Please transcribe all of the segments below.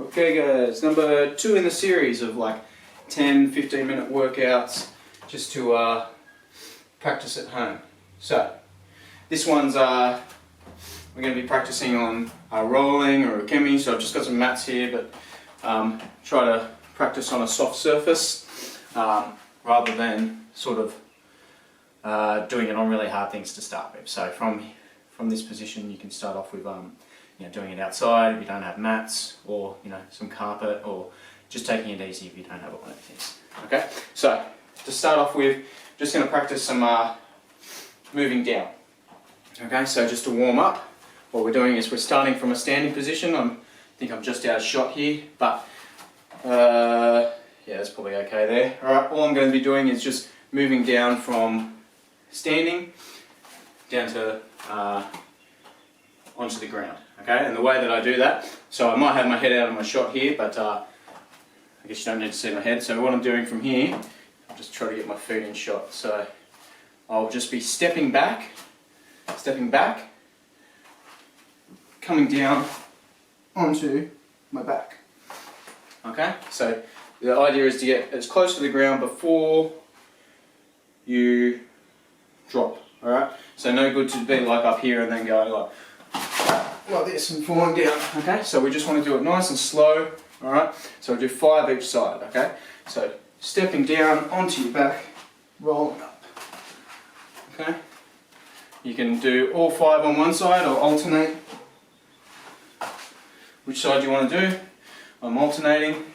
Okay guys, number 2 in the series of like 10-15 minute workouts just to practice at home. So this one's we're going to be practicing on rolling or ukemi, so I've just got some mats here, but try to practice on a soft surface rather than sort of doing it on really hard things to start with. So from this position you can start off with doing it outside if you don't have mats, or some carpet, or just taking it easy if you don't have all those things. Okay, so to start off with, just going to practice some moving down. Okay, so just to warm up, what we're doing is we're starting from a standing position. I think I'm just out of shot here, but yeah, that's probably okay there. Alright, all I'm going to be doing is just moving down from standing down to onto the ground. Okay, and the way that I do that, so I might have my head out of my shot here, but I guess you don't need to see my head. So what I'm doing from here, I'll just try to get my feet in shot. So I'll just be stepping back, coming down onto my back. Okay, so the idea is to get as close to the ground before you drop. Alright, so no good to be like up here and then go like this and falling down. Okay, so we just want to do it nice and slow. Alright, so we'll do 5 each side. Okay, so stepping down onto your back, rolling up. Okay, you can do all 5 on one side or alternate. Which side do you want to do? I'm alternating.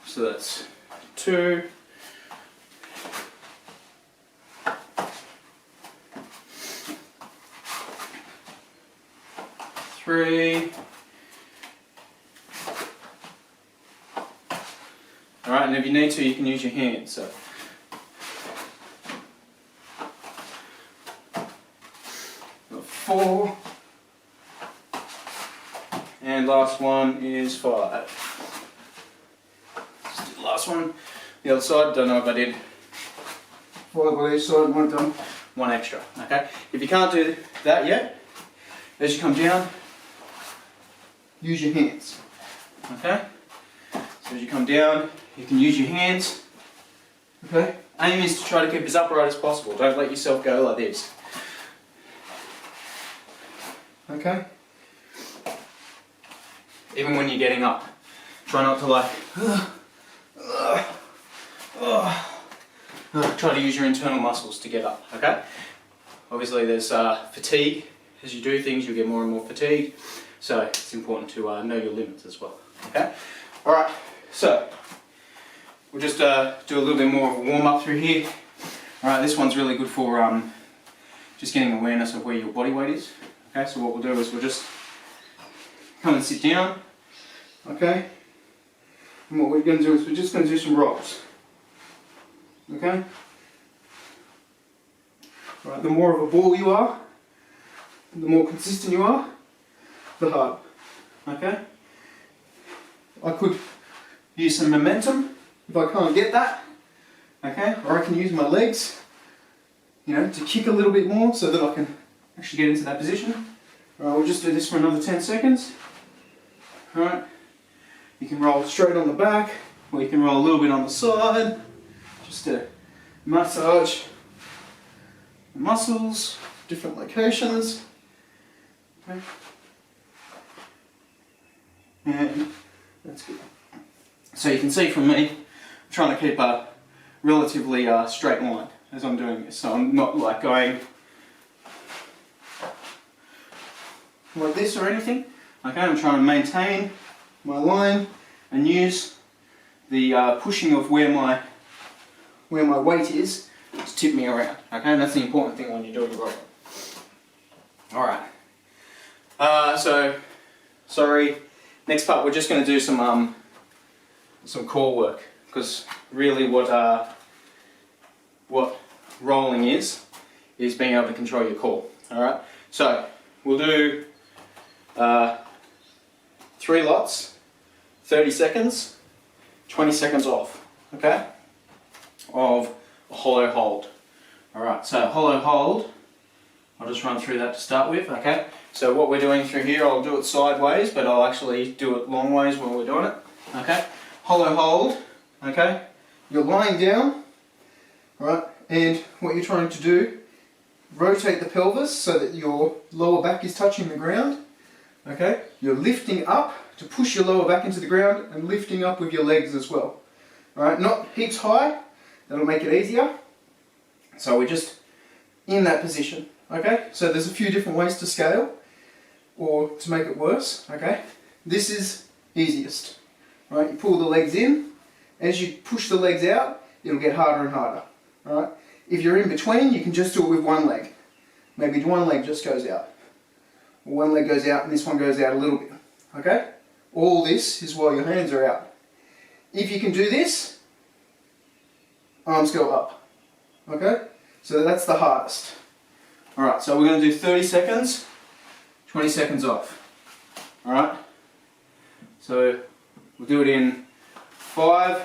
So that's 2. 3. Alright, and if you need to, you can use your hands. So 4. And last one is 5. Let's do the last one. The other side, don't know if I did 5 on each side, one done, 1 extra. Okay, if you can't do that yet, as you come down, use your hands. Okay? So as you come down, you can use your hands. Okay? Aim is to try to keep as upright as possible. Don't let yourself go like this. Okay? Even when you're getting up, try not to try to use your internal muscles to get up. Okay? Obviously there's fatigue. As you do things, you'll get more and more fatigued. So it's important to know your limits as well. Okay? Alright, so we'll just do a little bit more of a warm up through here. Alright, this one's really good for just getting awareness of where your body weight is. Okay, so what we'll do is we'll just come and sit down. Okay? And what we're going to do is we're just going to do some rolls. Okay? Alright, the more of a ball you are, the more consistent you are, the harder. Okay? I could use some momentum if I can't get that. Okay? Or I can use my legs, to kick a little bit more so that I can actually get into that position. Alright, we'll just do this for another 10 seconds. Alright? You can roll straight on the back, or you can roll a little bit on the side, just to massage the muscles, different locations. Okay. And that's good. So you can see from me, I'm trying to keep a relatively straight line as I'm doing this. So I'm not like going like this or anything. Okay, I'm trying to maintain my line and use the pushing of where my weight is to tip me around. Okay, and that's the important thing when you're doing rolling. Alright. Sorry. Next part, we're just going to do some core work, because really what rolling is being able to control your core. All right. So we'll do 3 lots, 30 seconds, 20 seconds off. Okay. Of a hollow hold. All right. So hollow hold I'll just run through that to start with, okay? So what we're doing through here, I'll do it sideways, but I'll actually do it long ways while we're doing it, okay? Hollow hold, okay? You're lying down, right? And what you're trying to do, rotate the pelvis so that your lower back is touching the ground, okay? You're lifting up to push your lower back into the ground and lifting up with your legs as well, all right? Not heaps high, that'll make it easier. So we're just in that position, okay? So there's a few different ways to scale or to make it worse, okay? This is easiest, right? You pull the legs in. As you push the legs out, it'll get harder and harder, all right? If you're in between, you can just do it with one leg. Maybe one leg just goes out. Or one leg goes out and this one goes out a little bit, okay? All this is while your hands are out. If you can do this, arms go up, okay? So that's the hardest. Alright, so we're going to do 30 seconds, 20 seconds off. Alright? So we'll do it in 5,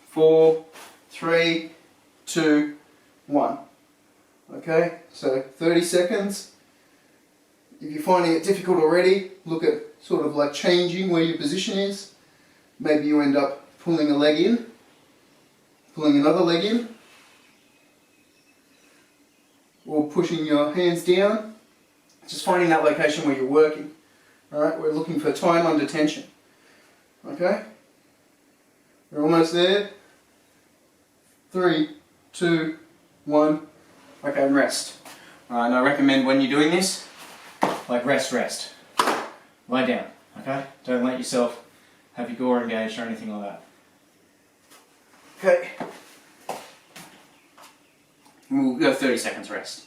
4, 3, 2, 1. Okay, so 30 seconds. If you're finding it difficult already, look at sort of like changing where your position is. Maybe you end up pulling a leg in, pulling another leg in, or pushing your hands down. Just finding that location where you're working. Alright, we're looking for time under tension. Okay? We're almost there. 3, 2, 1. Okay, and rest. Alright, and I recommend when you're doing this, like rest. Lie down, okay? Don't let yourself have your gore engaged or anything like that. Okay. We'll go 30 seconds rest.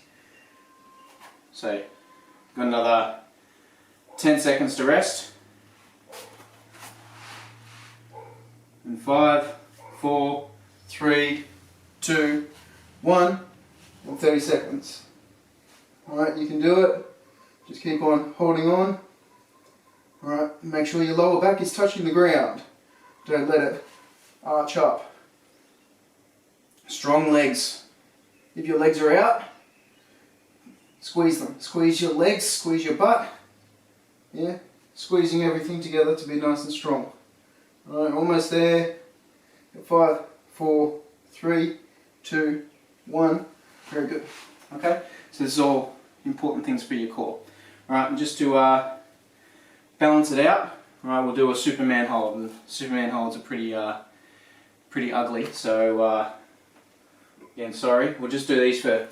So, got another 10 seconds to rest. And 5, 4, 3, 2, 1, and 30 seconds. Alright, you can do it. Just keep on holding on. Alright, make sure your lower back is touching the ground. Don't let it arch up. Strong legs. If your legs are out, squeeze them. Squeeze your legs, squeeze your butt. Yeah, squeezing everything together to be nice and strong. Alright, almost there. 5, 4, 3, 2, 1. Very good. Okay, so this is all important things for your core. Alright, and just to balance it out, alright, we'll do a Superman hold. And Superman holds are pretty ugly, so again, sorry, we'll just do these for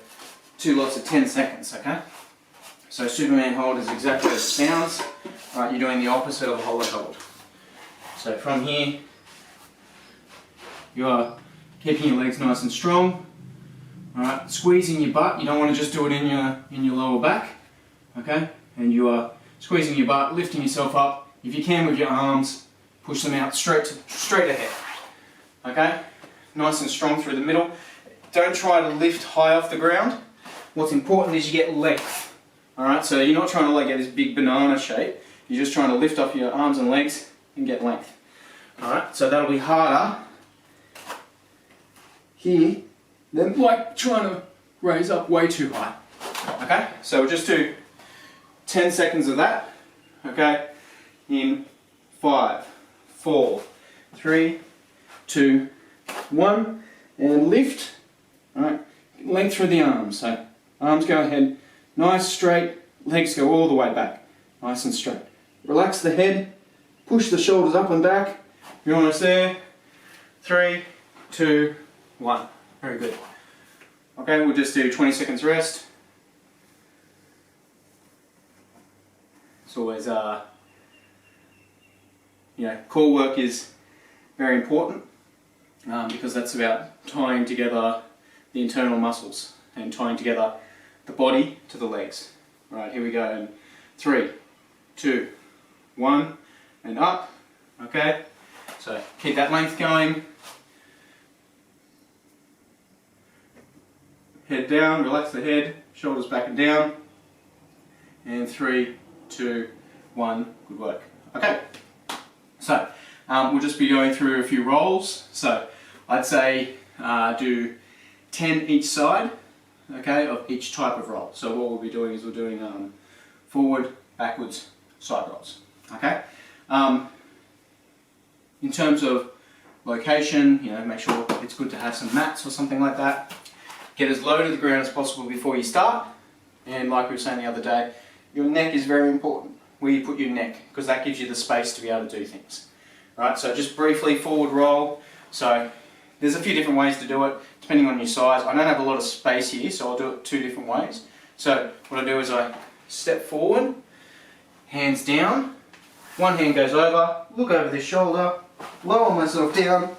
2 lots of 10 seconds, okay? So Superman hold is exactly as it sounds. Alright, you're doing the opposite of a hollow hold. So from here, you are keeping your legs nice and strong. Alright, squeezing your butt. You don't want to just do it in your lower back, okay? And you are squeezing your butt, lifting yourself up. If you can with your arms, push them out straight ahead. Okay? Nice and strong through the middle. Don't try to lift high off the ground. What's important is you get length. Alright, so you're not trying to like get this big banana shape. You're just trying to lift up your arms and legs and get length. Alright, so that'll be harder here than like trying to raise up way too high. Okay, so we'll just do 10 seconds of that. Okay, in 5, 4, 3, 2, 1, and lift. Alright, length through the arms. So arms go ahead, nice straight, legs go all the way back, nice and straight. Relax the head, push the shoulders up and back. You're almost there. 3, 2, 1. Very good. Okay, we'll just do 20 seconds rest. It's always, core work is very important because that's about tying together the internal muscles and tying together the body to the legs. Right, here we go. And 3, 2, 1, and up. Okay, so keep that length going. Head down, relax the head, shoulders back and down. And 3, 2, 1, good work. Okay, so we'll just be going through a few rolls. So I'd say do 10 each side, okay, of each type of roll. So what we'll be doing is we're doing forward, backwards, side rolls. Okay. In terms of location, make sure it's good to have some mats or something like that. Get as low to the ground as possible before you start. And like we were saying the other day, your neck is very important. Where you put your neck, because that gives you the space to be able to do things. Right, so just briefly, forward roll. So there's a few different ways to do it, depending on your size. I don't have a lot of space here, so I'll do it 2 different ways. So what I do is I step forward, hands down, one hand goes over, look over the shoulder, lower myself down,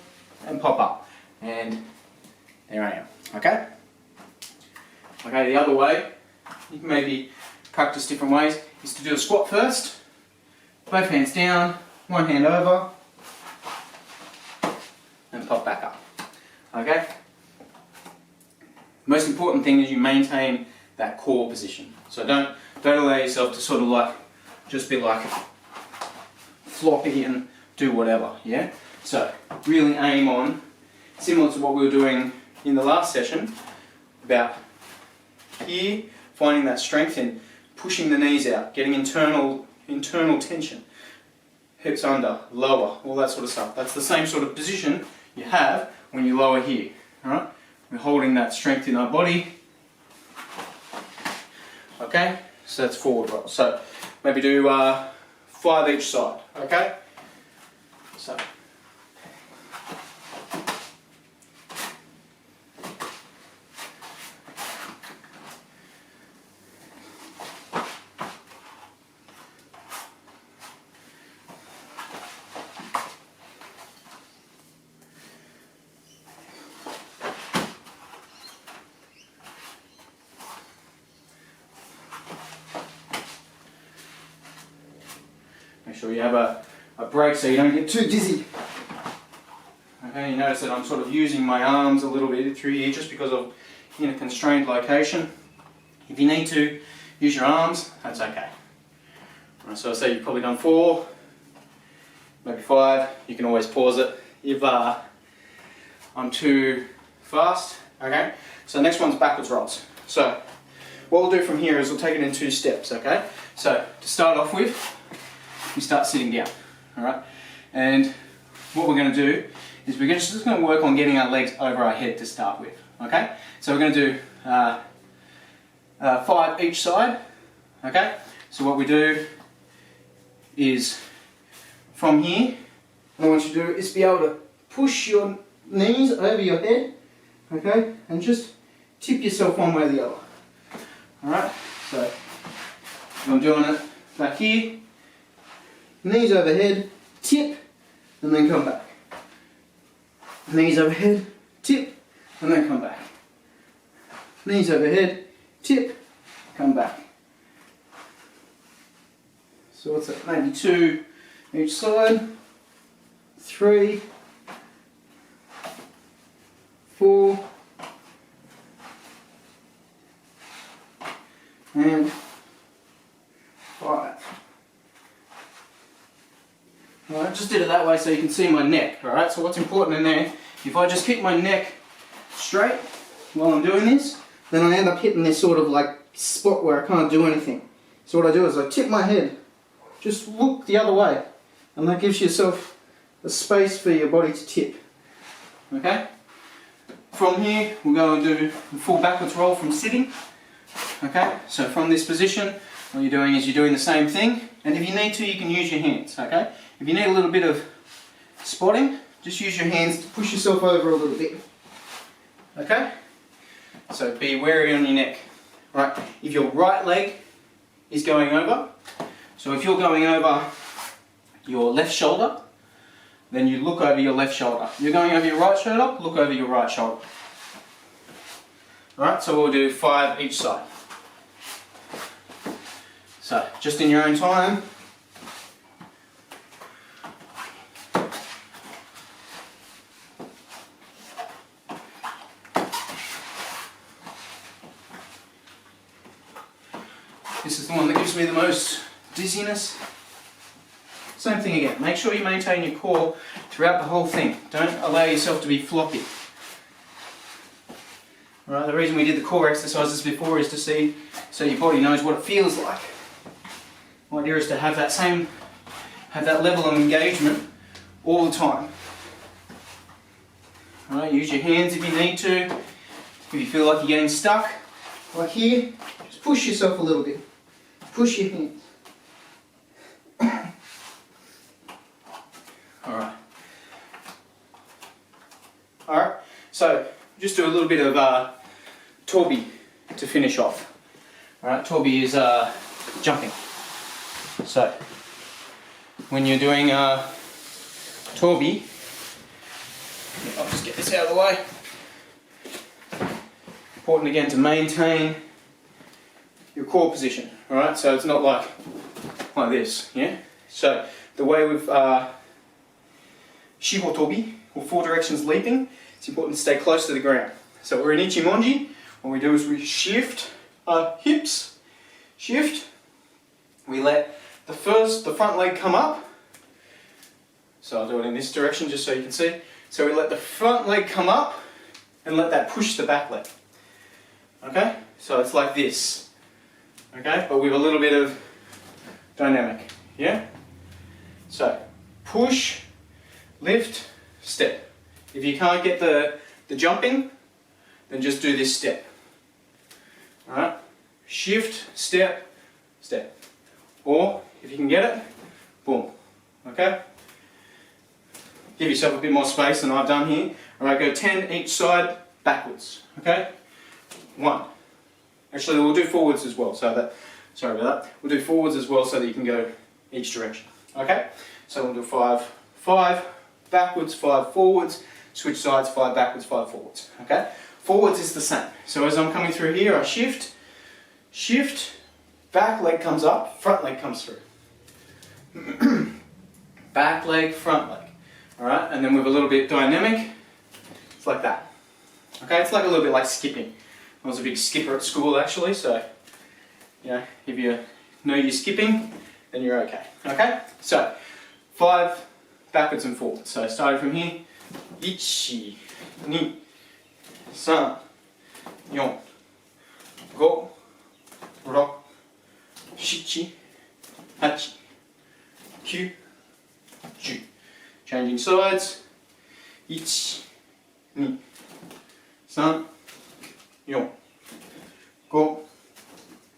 and pop up. And there I am, okay? Okay, the other way, you can maybe practice different ways, is to do a squat first, both hands down, one hand over, and pop back up. Okay? Most important thing is you maintain that core position. So don't allow yourself to sort of like just be like floppy and do whatever. Yeah? So really aim on, similar to what we were doing in the last session, about here, finding that strength in pushing the knees out, getting internal tension, hips under, lower, all that sort of stuff. That's the same sort of position you have when you lower here. Alright? We're holding that strength in our body. Okay? So that's forward roll. So maybe do 5 each side. Okay? So make sure you have a break so you don't get too dizzy. Okay, you notice that I'm sort of using my arms a little bit through here just because I'm in a constrained location. If you need to use your arms, that's okay. Right, so I say you've probably done 4, maybe 5, you can always pause it if I'm too fast. Okay, so the next one's backwards rolls. So what we'll do from here is we'll take it in 2 steps, okay? So to start off with, we start sitting down, alright? And what we're going to do is we're just going to work on getting our legs over our head to start with, okay? So we're going to do 5 each side, okay? So what we do is from here, what I want you to do is be able to push your knees over your head, okay? And just tip yourself one way or the other, alright? So I'm doing it back here. Knees overhead, tip, and then come back. Knees overhead, tip, and then come back. Knees overhead, tip, come back. So what's that? Maybe 2 each side. 3, 4, and 5. Alright, just did it that way so you can see my neck, alright? So what's important in there, if I just keep my neck straight while I'm doing this, then I end up hitting this sort of like spot where I can't do anything. So what I do is I tip my head, just look the other way, and that gives yourself a space for your body to tip. Okay? From here, we'll go and do the full backwards roll from sitting. Okay? So from this position, what you're doing is you're doing the same thing, and if you need to, you can use your hands, okay? If you need a little bit of spotting, just use your hands to push yourself over a little bit. Okay? So be wary on your neck. Right? If your right leg is going over, so if you're going over your left shoulder, then you look over your left shoulder. You're going over your right shoulder, look over your right shoulder. Alright, so we'll do 5 each side. So, just in your own time. This is the one that gives me the most dizziness. Same thing again, make sure you maintain your core throughout the whole thing. Don't allow yourself to be floppy. Alright, the reason we did the core exercises before is to see, so your body knows what it feels like. The idea is to have that level of engagement all the time. Alright, use your hands if you need to. If you feel like you're getting stuck, like here, just push yourself a little bit. Push your hands. Alright. Alright, so just do a little bit of tobi to finish off. Alright, tobi is jumping. So, when you're doing tobi, I'll just get this out of the way. Important again to maintain your core position. Alright, so it's not like this, yeah? So, the way with shiho tobi, or 4 directions leaping, it's important to stay close to the ground. So we're in ichimonji, what we do is we shift our hips, shift, we let the front leg come up, so I'll do it in this direction just so you can see. So we let the front leg come up and let that push the back leg. Okay, so it's like this, okay, but with a little bit of dynamic, yeah? So push, lift, step. If you can't get the jumping, then just do this step. Alright? Shift, step, step. Or, if you can get it, boom. Okay? Give yourself a bit more space than I've done here. Alright, go 10 each side, backwards. Okay? 1. Actually, we'll do forwards as well, so that, sorry about that. We'll do forwards as well so that you can go each direction. Okay? So we'll do 5, 5, backwards, 5 forwards, switch sides, 5 backwards, 5 forwards. Okay? Forwards is the same. So as I'm coming through here, I shift, shift, back leg comes up, front leg comes through. Back leg, front leg. Alright? And then with a little bit dynamic, it's like that. Okay? It's like a little bit like skipping. I was a big skipper at school actually, so you know, if you know you're skipping, then you're okay. Okay? So 5 backwards and forwards. So starting from here, 1, 2, 3, 4, 5, 6, 7, 8, 9, 10. Changing sides. 1, 2, 3, 4,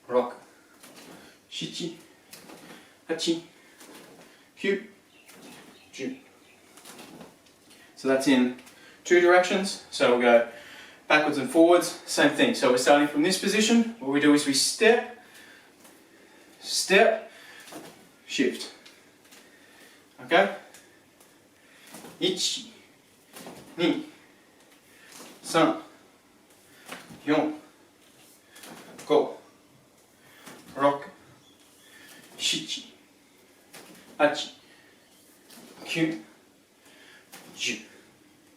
5, 6, 7, 8, 9, 10. So that's in 2 directions. So we'll go backwards and forwards, same thing. So we're starting from this position. What we do is we step, step, shift. Okay? 1, 2, 3, 4, 5, 6, 7, 8, 9, 10.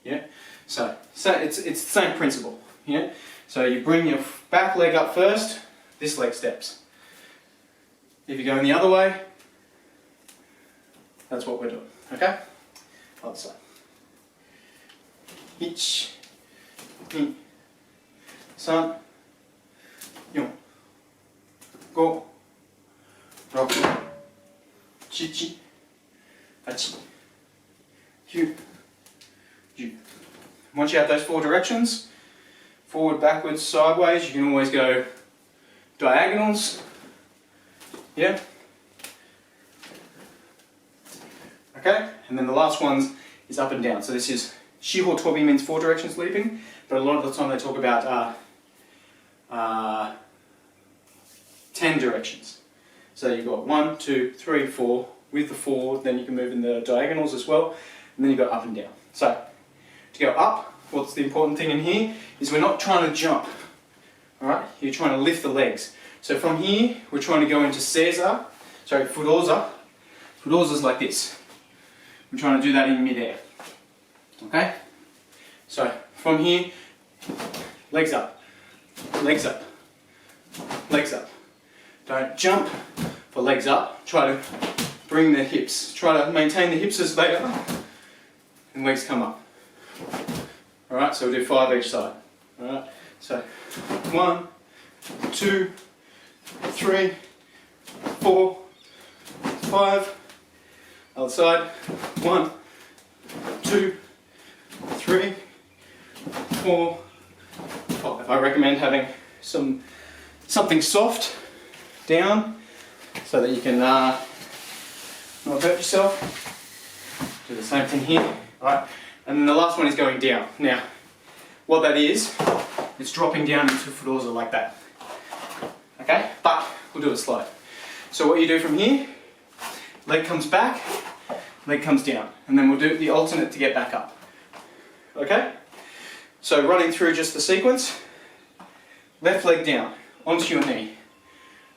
Yeah? So it's the same principle. Yeah? So you bring your back leg up first, this leg steps. If you're going the other way, that's what we're doing. Okay? Other side. 1, 2, 3, 4, 5, 6, 7, 8, 9, 10. Once you have those 4 directions, forward, backwards, sideways, you can always go diagonals. Yeah? Okay? And then the last one is up and down. So this is shiho tobi, means 4 directions leaping, but a lot of the time they talk about 10 directions. So you've got 1, 2, 3, 4 with the 4, then you can move in the diagonals as well, and then you go up and down. So to go up, what's the important thing in here is we're not trying to jump. Alright? You're trying to lift the legs. So from here, we're trying to go into fudoza. Fudoza is like this. We're trying to do that in mid-air. Okay? So from here, legs up, legs up, legs up. Don't jump for legs up. Try to bring the hips. Try to maintain the hips as they are, and legs come up. Alright, so we'll do 5 each side. Alright, So 1, 2, 3, 4, 5. Other side. 1, 2, 3, 4, 5. I recommend having something soft down so that you can not hurt yourself. Do the same thing here. Alright. And then the last one is going down. Now, what that is, it's dropping down into fedorza like that. Okay? But we'll do it slow. So what you do from here, leg comes back, leg comes down. And then we'll do the alternate to get back up. Okay? So running through just the sequence, left leg down, onto your knee.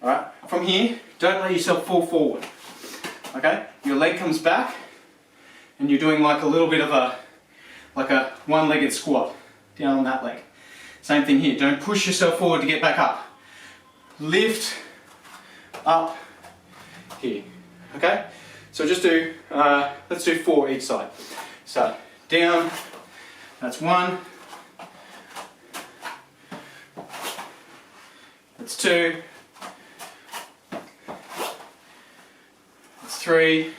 Alright? From here, don't let yourself fall forward. Okay? Your leg comes back, and you're doing like a little bit of a one-legged squat down on that leg. Same thing here, don't push yourself forward to get back up. Lift up here. Okay? So just do, let's do 4 each side. So down, that's 1, that's 2, that's 3,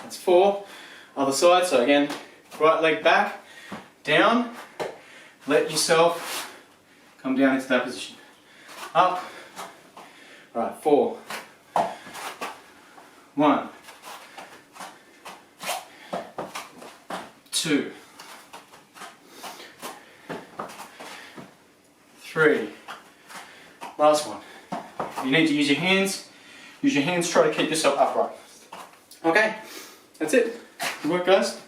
that's 4. Other side, so again, right leg back, down, let yourself come down into that position. Up, right, 4, 1, 2, 3, last one. You need to use your hands, try to keep yourself upright. Okay, that's it. Good work, guys.